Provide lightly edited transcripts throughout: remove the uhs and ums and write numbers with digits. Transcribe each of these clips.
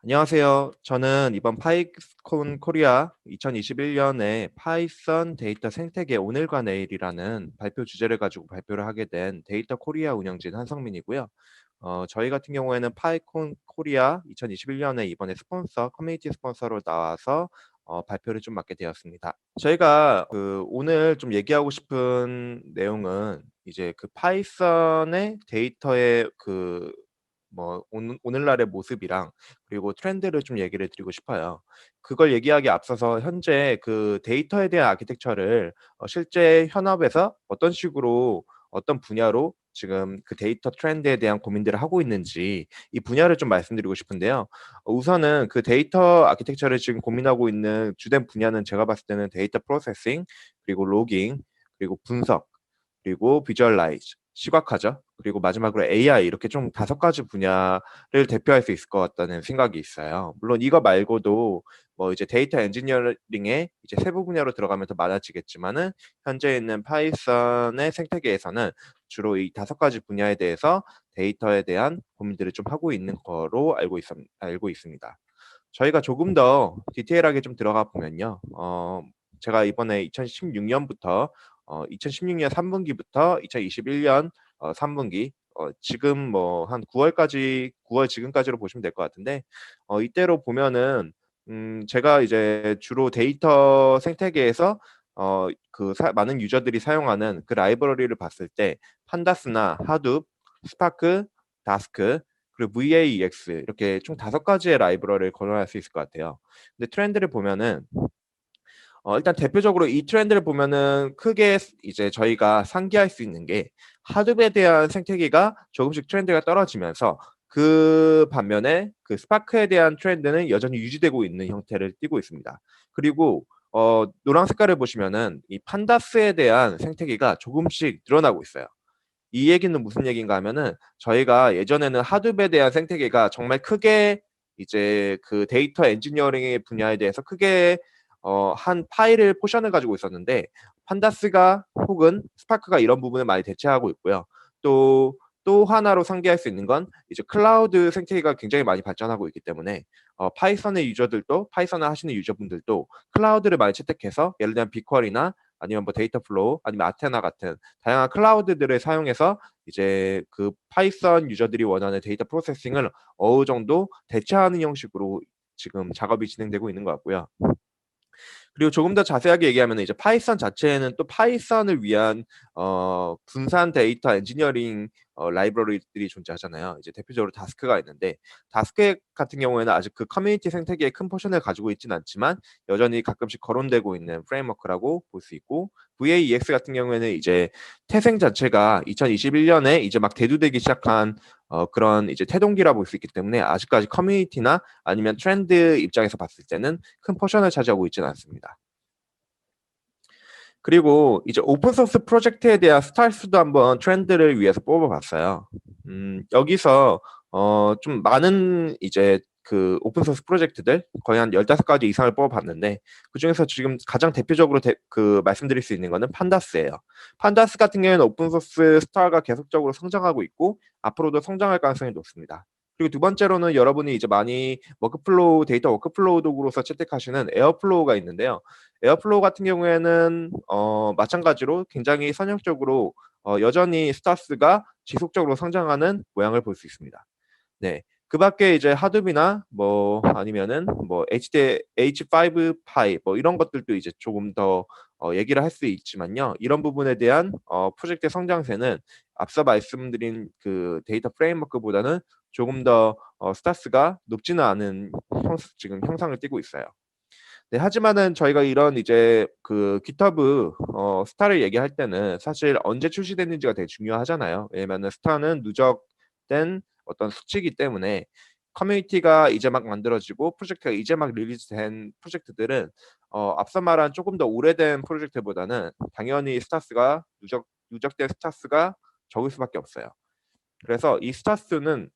안녕하세요. 저는 이번 파이콘 코리아 2021년에 파이썬 데이터 생태계 오늘과 내일이라는 발표 주제를 가지고 발표를 하게 된 데이터 코리아 운영진 한성민이고요. 저희 같은 경우에는 파이콘 코리아 2021년에 이번에 스폰서, 커뮤니티 스폰서로 나와서 발표를 좀 맡게 되었습니다. 저희가 오늘 좀 얘기하고 싶은 내용은 이제 그 파이썬의 데이터의 오늘날의 모습이랑 그리고 트렌드를 좀 얘기를 드리고 싶어요. 그걸 얘기하기에 앞서서 현재 그 데이터에 대한 아키텍처를 실제 현업에서 어떤 식으로 어떤 분야로 지금 그 데이터 트렌드에 대한 고민들을 하고 있는지 이 분야를 좀 말씀드리고 싶은데요. 우선은 그 데이터 아키텍처를 지금 고민하고 있는 주된 분야는 제가 봤을 때는 데이터 프로세싱, 그리고 로깅, 그리고 분석, 그리고 비주얼라이즈, 시각화죠. 그리고 마지막으로 AI 이렇게 좀 5가지 분야를 대표할 수 있을 것 같다는 생각이 있어요. 물론 이거 말고도 뭐 이제 데이터 엔지니어링의 이제 세부 분야로 들어가면 더 많아지겠지만은 현재 있는 파이썬의 생태계에서는 주로 이 5가지 분야에 대해서 데이터에 대한 고민들을 좀 하고 있는 거로 알고 있습니다. 저희가 조금 더 디테일하게 좀 들어가 보면요. 제가 이번에 2016년부터 2016년 3분기부터 2021년 3분기 지금 뭐 한 9월까지 9월 지금까지로 보시면 될 것 같은데 이때로 보면은 제가 이제 주로 데이터 생태계에서 많은 유저들이 사용하는 그 라이브러리를 봤을 때 판다스나 하둡, 스파크, 다스크 그리고 VAEX 이렇게 총 5가지의 라이브러리를 거론할 수 있을 것 같아요. 근데 트렌드를 보면은 일단 대표적으로 이 트렌드를 보면은 크게 이제 저희가 상기할 수 있는 게 하드에 대한 생태계가 조금씩 트렌드가 떨어지면서 그 반면에 그 스파크에 대한 트렌드는 여전히 유지되고 있는 형태를 띠고 있습니다. 그리고 노란 색깔을 보시면은 이 판다스에 대한 생태계가 조금씩 늘어나고 있어요. 이 얘기는 무슨 얘기인가 하면은 저희가 예전에는 하드에 대한 생태계가 정말 크게 이제 그 데이터 엔지니어링의 분야에 대해서 크게 한 파일을 포션을 가지고 있었는데 판다스가 혹은 스파크가 이런 부분을 많이 대체하고 있고요. 또 하나로 상기할 수 있는 건 이제 클라우드 생태계가 굉장히 많이 발전하고 있기 때문에 파이썬의 유저들도 파이썬을 하시는 유저분들도 클라우드를 많이 채택해서 예를 들면 빅쿼리나 아니면 뭐 데이터 플로우 아니면 아테나 같은 다양한 클라우드들을 사용해서 이제 그 파이썬 유저들이 원하는 데이터 프로세싱을 어느 정도 대체하는 형식으로 지금 작업이 진행되고 있는 것 같고요. 그리고 조금 더 자세하게 얘기하면 이제 파이썬 자체에는 또 파이썬을 위한 분산 데이터 엔지니어링 라이브러리들이 존재하잖아요. 이제 대표적으로 다스크가 있는데 다스크 같은 경우에는 아직 그 커뮤니티 생태계의 큰 포션을 가지고 있지는 않지만 여전히 가끔씩 거론되고 있는 프레임워크라고 볼 수 있고 VAEX 같은 경우에는 이제 태생 자체가 2021년에 이제 막 대두되기 시작한 그런 이제 태동기라 볼 수 있기 때문에 아직까지 커뮤니티나 아니면 트렌드 입장에서 봤을 때는 큰 포션을 차지하고 있지는 않습니다. 그리고 이제 오픈 소스 프로젝트에 대한 스타일스도 한번 트렌드를 위해서 뽑아봤어요. 여기서 좀 많은 이제 그 오픈 소스 프로젝트들 거의 한 15가지 이상을 뽑아봤는데 그중에서 지금 가장 대표적으로 말씀드릴 수 있는 거는 판다스예요. 판다스 같은 경우에는 오픈 소스 스타가 계속적으로 성장하고 있고 앞으로도 성장할 가능성이 높습니다. 그리고 두 번째로는 여러분이 이제 많이 데이터 워크플로우 도구로서 채택하시는 에어플로우가 있는데요. 에어플로우 같은 경우에는 마찬가지로 굉장히 선형적으로 여전히 스타스가 지속적으로 성장하는 모양을 볼 수 있습니다. 네. 그 밖에 이제 하둡이나 뭐 아니면은 뭐 H5 파이 뭐 이런 것들도 이제 조금 더 얘기를 할 수 있지만요. 이런 부분에 대한 프로젝트의 성장세는 앞서 말씀드린 그 데이터 프레임워크보다는 조금 더 스타스가 높지는 않은 지금 형상을 띠고 있어요. 네, 하지만은 저희가 이런 이제 그 GitHub 스타를 얘기할 때는 사실 언제 출시됐는지가 되게 중요하잖아요. 왜냐면은 스타는 누적된 어떤 수치이기 때문에 커뮤니티가 이제 막 만들어지고 프로젝트가 이제 막 릴리즈된 프로젝트들은 앞서 말한 조금 더 오래된 프로젝트보다는 당연히 누적된 스타스가 적을 수밖에 없어요. 그래서 이 스타스는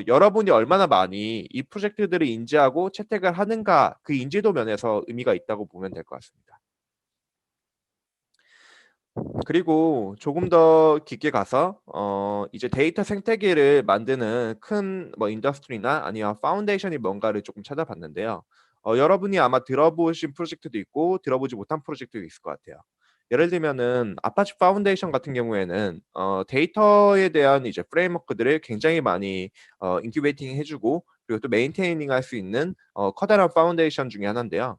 여러분이 얼마나 많이 이 프로젝트들을 인지하고 채택을 하는가 그 인지도 면에서 의미가 있다고 보면 될 것 같습니다. 그리고 조금 더 깊게 가서 이제 데이터 생태계를 만드는 큰 뭐 인더스트리나 아니면 파운데이션이 뭔가를 조금 찾아봤는데요. 여러분이 아마 들어보신 프로젝트도 있고 들어보지 못한 프로젝트도 있을 것 같아요. 예를 들면은 아파치 파운데이션 같은 경우에는 데이터에 대한 이제 프레임워크들을 굉장히 많이 인큐베이팅 해 주고 그리고 또 메인테이닝 할 수 있는 커다란 파운데이션 중에 하나인데요.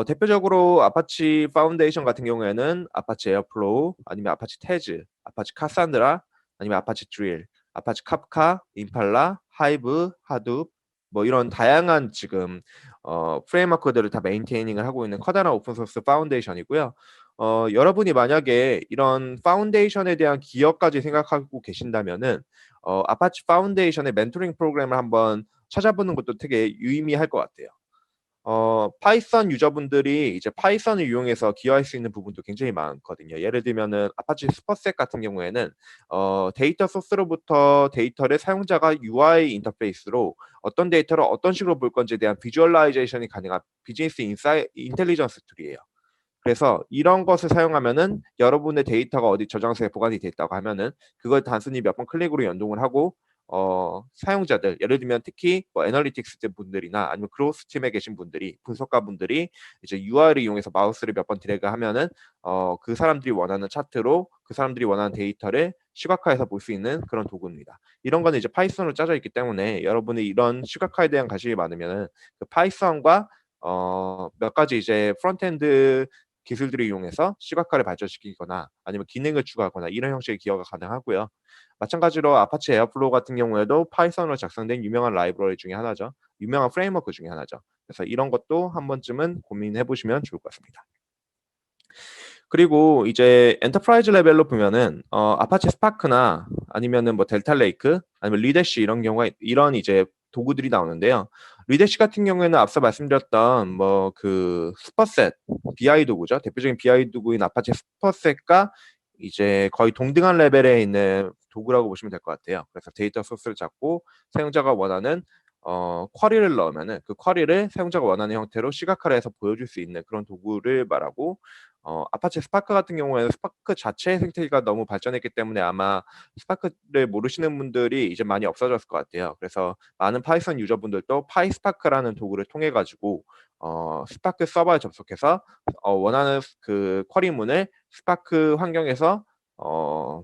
대표적으로 아파치 파운데이션 같은 경우에는 아파치 에어플로우 아니면 아파치 테즈, 아파치 카산드라 아니면 아파치 드릴, 아파치 카프카, 임팔라, 하이브, 하둡 뭐 이런 다양한 지금 프레임워크들을 다 메인테이닝을 하고 있는 커다란 오픈 소스 파운데이션이고요. 여러분이 만약에 이런 파운데이션에 대한 기여까지 생각하고 계신다면은 아파치 파운데이션의 멘토링 프로그램을 한번 찾아보는 것도 되게 유의미할 것 같아요. 파이썬 유저분들이 이제 파이썬을 이용해서 기여할 수 있는 부분도 굉장히 많거든요. 예를 들면은 아파치 스퍼셋 같은 경우에는 데이터 소스로부터 데이터를 사용자가 UI 인터페이스로 어떤 데이터를 어떤 식으로 볼 건지에 대한 비주얼라이제이션이 가능한 비즈니스 인사이 인텔리전스 툴이에요. 그래서 이런 것을 사용하면은 여러분의 데이터가 어디 저장소에 보관이 돼 있다고 하면은 그걸 단순히 몇 번 클릭으로 연동을 하고 사용자들 예를 들면 특히 뭐 애널리틱스 분들이나 아니면 그로스 팀에 계신 분들이 분석가 분들이 이제 UI를 이용해서 마우스를 몇 번 드래그하면은 그 사람들이 원하는 차트로 그 사람들이 원하는 데이터를 시각화해서 볼 수 있는 그런 도구입니다. 이런 거는 이제 파이썬으로 짜져 있기 때문에 여러분이 이런 시각화에 대한 관심이 많으면은 그 파이썬과 몇 가지 이제 프론트엔드 기술들을 이용해서 시각화를 발전시키거나 아니면 기능을 추가하거나 이런 형식의 기여가 가능하고요. 마찬가지로 아파치 에어플로우 같은 경우에도 파이썬으로 작성된 유명한 라이브러리 중에 하나죠. 유명한 프레임워크 중에 하나죠. 그래서 이런 것도 한 번쯤은 고민해 보시면 좋을 것 같습니다. 그리고 이제 엔터프라이즈 레벨로 보면은 아파치 스파크나 아니면은 뭐 델타 레이크 아니면 리대시 이런 경우가 이런 이제 도구들이 나오는데요. 리대시 같은 경우에는 앞서 말씀드렸던 뭐 그 슈퍼셋 BI 도구죠. 대표적인 BI 도구인 아파치 슈퍼셋과 이제 거의 동등한 레벨에 있는 도구라고 보시면 될 것 같아요. 그래서 데이터 소스를 잡고 사용자가 원하는 쿼리를 넣으면은 그 쿼리를 사용자가 원하는 형태로 시각화를 해서 보여줄 수 있는 그런 도구를 말하고 아파치 스파크 같은 경우에는 스파크 자체의 생태계가 너무 발전했기 때문에 아마 스파크를 모르시는 분들이 이제 많이 없어졌을 것 같아요. 그래서 많은 파이썬 유저분들도 파이스파크라는 도구를 통해 가지고 스파크 서버에 접속해서 원하는 그 쿼리문을 스파크 환경에서 어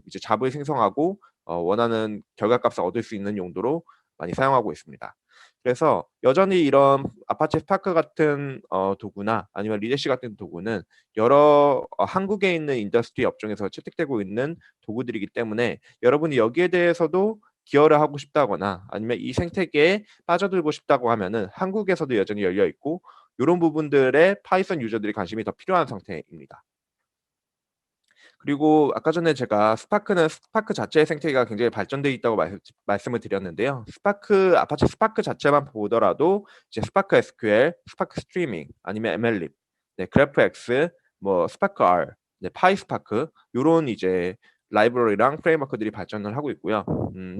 이제 잡을 생성하고 원하는 결과값을 얻을 수 있는 용도로 많이 사용하고 있습니다. 그래서 여전히 이런 아파치 스파크 같은 도구나 아니면 리대시 같은 도구는 여러 한국에 있는 인더스트리 업종에서 채택되고 있는 도구들이기 때문에 여러분이 여기에 대해서도 기여를 하고 싶다거나 아니면 이 생태계에 빠져들고 싶다고 하면은 한국에서도 여전히 열려 있고 요런 부분들에 파이썬 유저들이 관심이 더 필요한 상태입니다. 그리고 아까 전에 제가 스파크는 스파크 자체의 생태계가 굉장히 발전돼 있다고 말씀을 드렸는데요. 아파치 스파크 자체만 보더라도 이제 스파크 SQL, 스파크 스트리밍 아니면 MLlib, 네, 그래프X, 뭐 스파크 R, 네, 파이스파크 요런 이제 라이브러리랑 프레임워크들이 발전을 하고 있고요.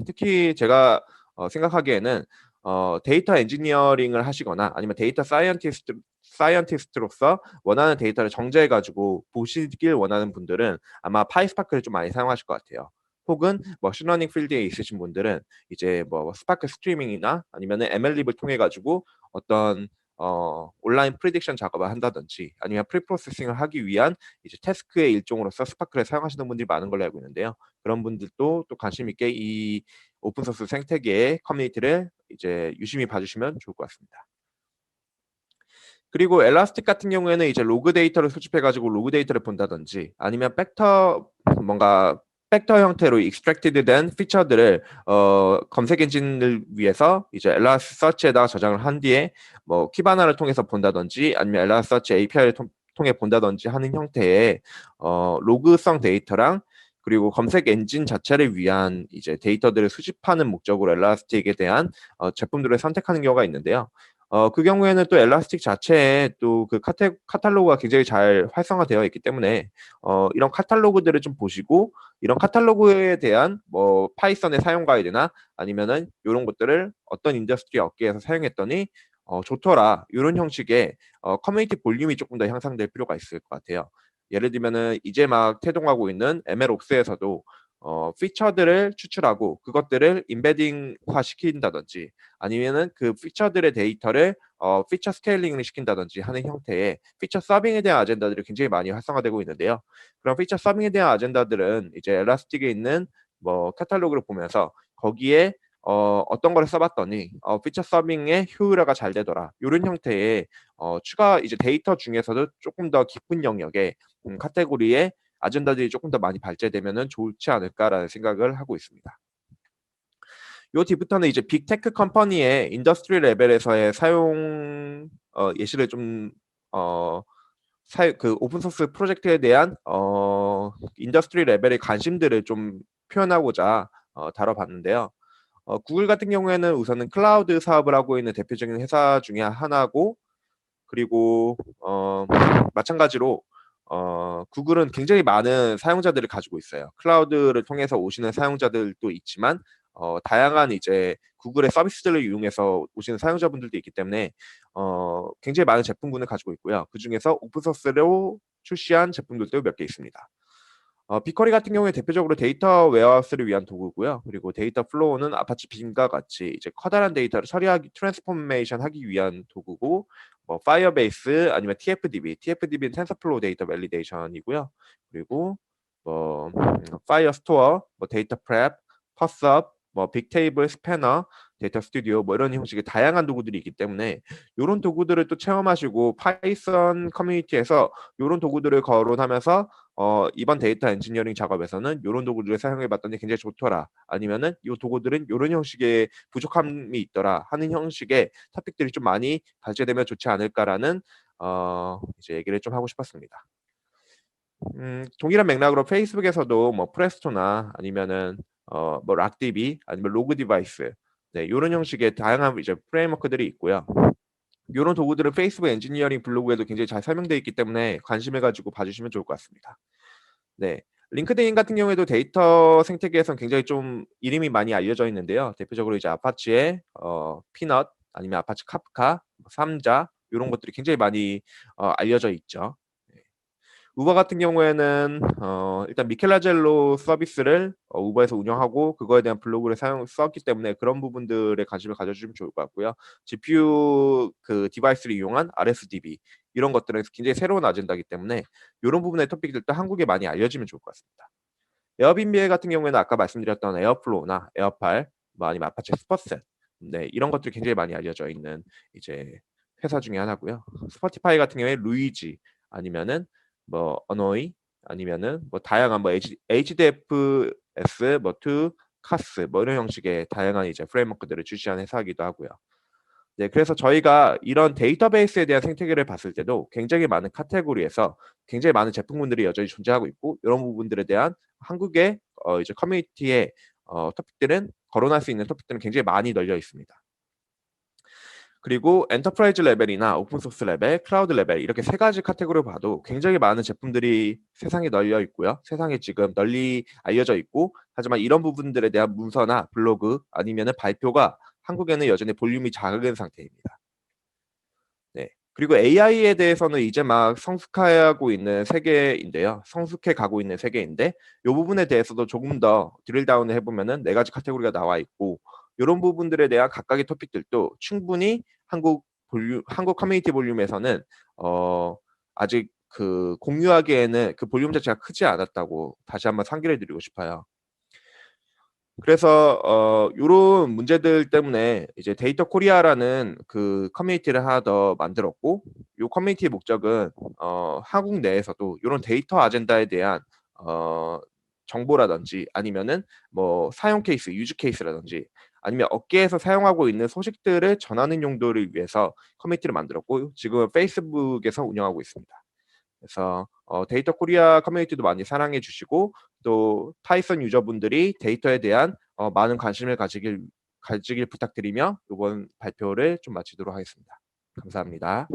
특히 제가 생각하기에는 데이터 엔지니어링을 하시거나 아니면 데이터 사이언티스트로서 원하는 데이터를 정제해 가지고 보시길 원하는 분들은 아마 파이스파크를 좀 많이 사용하실 것 같아요. 혹은 머신러닝 필드에 있으신 분들은 이제 뭐 스파크 스트리밍이나 아니면은 MLlib을 통해 가지고 어떤 온라인 프리딕션 작업을 한다든지 아니면 프리프로세싱을 하기 위한 이제 태스크의 일종으로서 스파크를 사용하시는 분들이 많은 걸로 알고 있는데요. 그런 분들도 또 관심 있게 이 오픈 소스 생태계의 커뮤니티를 이제 유심히 봐주시면 좋을 것 같습니다. 그리고 엘라스틱 같은 경우에는 이제 로그 데이터를 수집해 가지고 로그 데이터를 본다든지 아니면 뭔가 벡터 형태로 익스트랙티드 된 피처들을 검색 엔진을 위해서 이제 엘라스서치에다가 저장을 한 뒤에 뭐 키바나를 통해서 본다든지 아니면 엘라스서치 API를 통해 본다든지 하는 형태의 로그성 데이터랑 그리고 검색 엔진 자체를 위한 이제 데이터들을 수집하는 목적으로 엘라스틱에 대한 제품들을 선택하는 경우가 있는데요. 그 경우에는 또 엘라스틱 자체에 또 그 카탈로그가 굉장히 잘 활성화되어 있기 때문에 이런 카탈로그들을 좀 보시고 이런 카탈로그에 대한 뭐 파이썬의 사용 가이드나 아니면은 요런 것들을 어떤 인더스트리 업계에서 사용했더니 좋더라. 요런 형식의 커뮤니티 볼륨이 조금 더 향상될 필요가 있을 것 같아요. 예를 들면은 이제 막 태동하고 있는 MLOps에서도 피처들을 추출하고 그것들을 임베딩화 시킨다든지 아니면은 그 피처들의 데이터를 피처 스케일링을 시킨다든지 하는 형태의 피처 서빙에 대한 아젠다들이 굉장히 많이 활성화되고 있는데요. 그런 피처 서빙에 대한 아젠다들은 이제 엘라스틱에 있는 뭐 카탈로그를 보면서 거기에 어떤 거를 써봤더니 피처 서빙의 효율화가 잘 되더라. 요런 형태의 추가 이제 데이터 중에서도 조금 더 깊은 영역의 카테고리의 아젠다들이 조금 더 많이 발제되면은 좋지 않을까라는 생각을 하고 있습니다. 요 뒤부터는 이제 빅테크 컴퍼니의 인더스트리 레벨에서의 사용 예시를 좀 그 오픈 소스 프로젝트에 대한 인더스트리 레벨의 관심들을 좀 표현하고자 다뤄봤는데요. 구글 같은 경우에는 우선은 클라우드 사업을 하고 있는 대표적인 회사 중에 하나고 그리고 마찬가지로 구글은 굉장히 많은 사용자들을 가지고 있어요. 클라우드를 통해서 오시는 사용자들도 있지만 다양한 이제 구글의 서비스들을 이용해서 오시는 사용자분들도 있기 때문에 굉장히 많은 제품군을 가지고 있고요. 그중에서 오픈 소스로 출시한 제품들도 몇 개 있습니다. 빅쿼리 같은 경우에 대표적으로 데이터 웨어하우스를 위한 도구고요. 그리고 데이터 플로우는 아파치 빔과 같이 이제 커다란 데이터를 처리하기 트랜스포메이션 하기 위한 도구고 뭐 파이어베이스 아니면 TFDB는 텐서플로우 데이터 밸리데이션이고요. 그리고 뭐 파이어스토어, 뭐 데이터 프랩, 퍼스업, 뭐 빅테이블 스패너, 데이터 스튜디오 뭐 이런 형식의 다양한 도구들이 있기 때문에 이런 도구들을 또 체험하시고 파이썬 커뮤니티에서 이런 도구들을 거론하면서 이번 데이터 엔지니어링 작업에서는 요런 도구들을 사용해 봤더니 굉장히 좋더라. 아니면은 요 도구들은 요런 형식의 부족함이 있더라 하는 형식의 토픽들이 좀 많이 발제되면 좋지 않을까라는 이제 얘기를 좀 하고 싶었습니다. 동일한 맥락으로 페이스북에서도 뭐 프레스토나 아니면은 뭐 락DB 아니면 로그 디바이스 네, 요런 형식의 다양한 이제 프레임워크들이 있고요. 요런 도구들은 페이스북 엔지니어링 블로그에도 굉장히 잘 설명되어 있기 때문에 관심을 가지고 봐주시면 좋을 것 같습니다. 네. 링크드인 같은 경우에도 데이터 생태계에서는 굉장히 좀 이름이 많이 알려져 있는데요. 대표적으로 이제 아파치의 피넛 아니면 아파치 카프카, 삼자 요런 것들이 굉장히 많이 알려져 있죠. 네. 우버 같은 경우에는 일단 미켈라젤로 서비스를 우버에서 운영하고 그거에 대한 블로그를 썼기 때문에 그런 부분들에 관심을 가져주시면 좋을 것 같고요. GPU 그 디바이스를 이용한 RSDB 이런 것들은 굉장히 새로운 아젠다이기 때문에 요런 부분의 토픽들도 한국에 많이 알려지면 좋을 것 같습니다. 에어비앤비 같은 경우에는 아까 말씀드렸던 에어플로우나 에어팔 뭐 아니면 아파치 스퍼셋 네, 이런 것들이 굉장히 많이 알려져 있는 이제 회사 중에 하나고요. 스포티파이 같은 경우에 루이지 아니면은 뭐 어노이 아니면은 뭐 다양한 뭐 HDFS 뭐 투 카스 뭐 이런 형식의 다양한 이제 프레임워크들을 출시한 회사이기도 하고요. 네, 그래서 저희가 이런 데이터베이스에 대한 생태계를 봤을 때도 굉장히 많은 카테고리에서 굉장히 많은 제품군들이 여전히 존재하고 있고 이런 부분들에 대한 한국의 이제 커뮤니티의 토픽들은 거론할 수 있는 토픽들은 굉장히 많이 널려 있습니다. 그리고 엔터프라이즈 레벨이나 오픈 소스 레벨, 클라우드 레벨 이렇게 세 가지 카테고리를 봐도 굉장히 많은 제품들이 세상에 널려 있고요. 세상에 지금 널리 알려져 있고 하지만 이런 부분들에 대한 문서나 블로그 아니면은 발표가 한국에는 여전히 볼륨이 작은 상태입니다. 네. 그리고 AI에 대해서는 이제 막 성숙하고 있는 세계인데요. 성숙해 가고 있는 세계인데 요 부분에 대해서도 조금 더 드릴 다운을 해 보면은 네 가지 카테고리가 나와 있고 요런 부분들에 대한 각각의 토픽들도 충분히 한국 커뮤니티 볼륨에서는 아직 그 공유하기에는 그 볼륨 자체가 크지 않았다고 다시 한번 상기를 드리고 싶어요. 그래서 요런 문제들 때문에 이제 데이터 코리아라는 그 커뮤니티를 하나 더 만들었고 요 커뮤니티의 목적은 한국 내에서도 요런 데이터 아젠다에 대한 어 정보라든지 아니면은 뭐 사용 케이스, 유즈 케이스라든지 아니면 업계에서 사용하고 있는 소식들을 전하는 용도를 위해서 커뮤니티를 만들었고 지금은 페이스북에서 운영하고 있습니다. 그래서 데이터 코리아 커뮤니티도 많이 사랑해 주시고 또 파이썬 유저분들이 데이터에 대한 많은 관심을 가지길 부탁드리며 이번 발표를 좀 마치도록 하겠습니다. 감사합니다.